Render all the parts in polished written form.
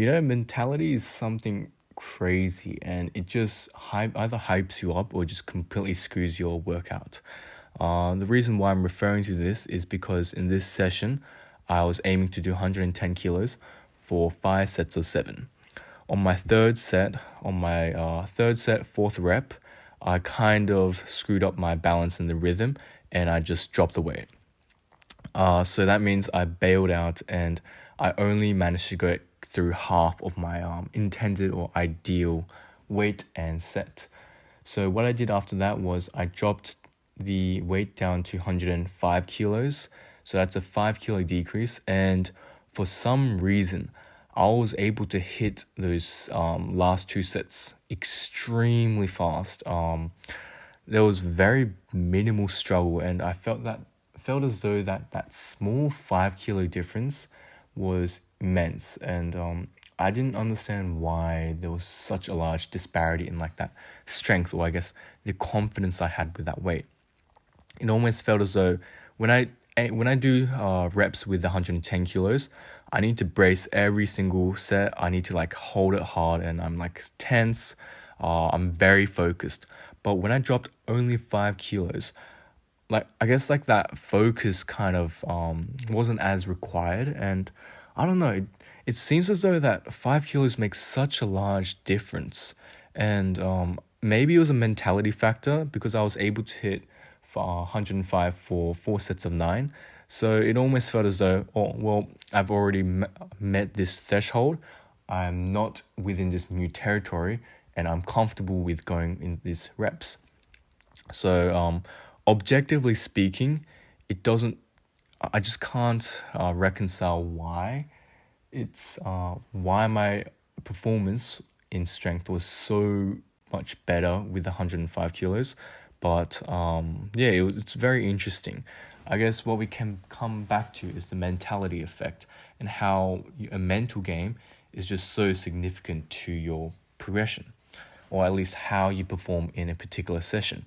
Mentality is something crazy, and it just either hypes you up or just completely screws your workout. The reason why I'm referring to this is because in this session, I was aiming to do 110 kilos for 5 sets of 7. On my third set, fourth rep, I kind of screwed up my balance and the rhythm, and I just dropped the weight. So that means I bailed out, and I only managed to go through half of my intended or ideal weight and set. So what I did after that was I dropped the weight down to 105 kilos. So that's a 5 kilo decrease. And for some reason, I was able to hit those last 2 sets extremely fast. There was very minimal struggle, and I felt as though that small 5 kilo difference was immense, and I didn't understand why there was such a large disparity in like that strength, or I guess the confidence I had with that weight. It almost felt as though when I do reps with 110 kilos, I need to brace every single set. I need to like hold it hard, and I'm like tense. I'm very focused. But when I dropped only 5 kilos, I guess that focus kind of wasn't as required, and I don't know. It seems as though that 5 kilos makes such a large difference, and maybe it was a mentality factor because I was able to hit 105 for 4 sets of 9. So it almost felt as though, I've already met this threshold. I'm not within this new territory, and I'm comfortable with going in these reps. So objectively speaking, I just can't reconcile why my performance in strength was so much better with 105 kilos. But it's very interesting. I guess what we can come back to is the mentality effect, and how a mental game is just so significant to your progression, or at least how you perform in a particular session.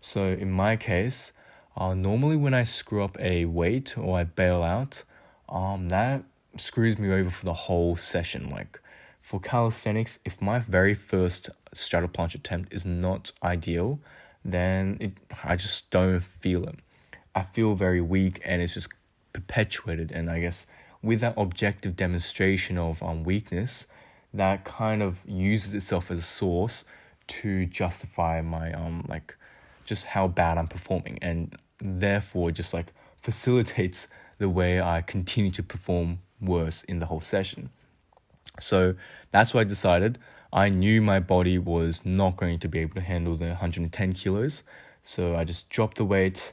So in my case, normally when I screw up a weight or I bail out, that screws me over for the whole session. Like for calisthenics, if my very first straddle planche attempt is not ideal, then I just don't feel it. I feel very weak, and it's just perpetuated. And I guess with that objective demonstration of weakness, that kind of uses itself as a source to justify my just how bad I'm performing, and therefore just facilitates the way I continue to perform worse in the whole session. So that's why I decided. I knew my body was not going to be able to handle the 110 kilos. So I just dropped the weight,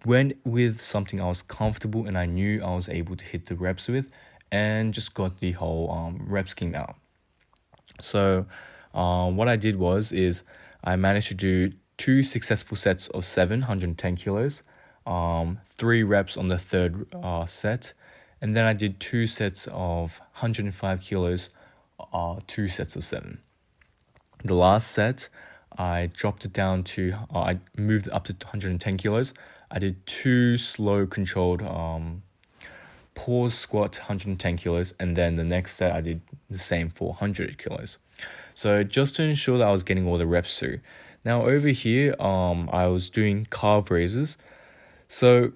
went with something I was comfortable and I knew I was able to hit the reps with, and just got the whole rep scheme out. So what I did is I managed to do 2 successful sets of 110 kilos, 3 reps on the third set, and then I did 2 sets of 105 kilos, 2 sets of 7. The last set, I dropped it down to, I moved it up to 110 kilos. I did 2 slow controlled pause squat 110 kilos, and then the next set I did the same for 100 kilos. So just to ensure that I was getting all the reps through. Now over here, I was doing calf raises. So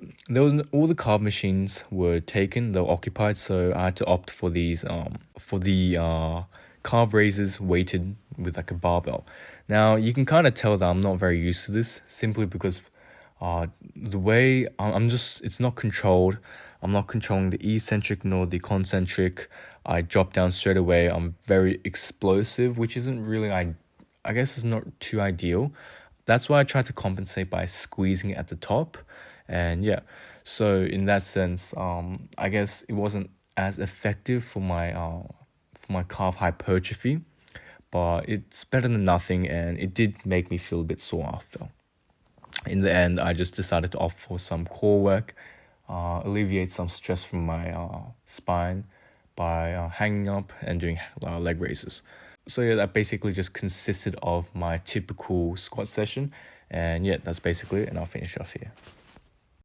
all the calf machines were taken, they were occupied, so I had to opt for these for the calf raises weighted with a barbell. Now you can kind of tell that I'm not very used to this, simply because the way it's not controlled. I'm not controlling the eccentric nor the concentric. I drop down straight away. I'm very explosive, which isn't really, I guess it's not too ideal. That's why I try to compensate by squeezing it at the top. And so in that sense, I guess it wasn't as effective for my calf hypertrophy, but it's better than nothing, and it did make me feel a bit sore after. In the end, I just decided to opt for some core work, alleviate some stress from my spine by hanging up and doing leg raises. So that basically just consisted of my typical squat session, and that's basically it, and I'll finish off here.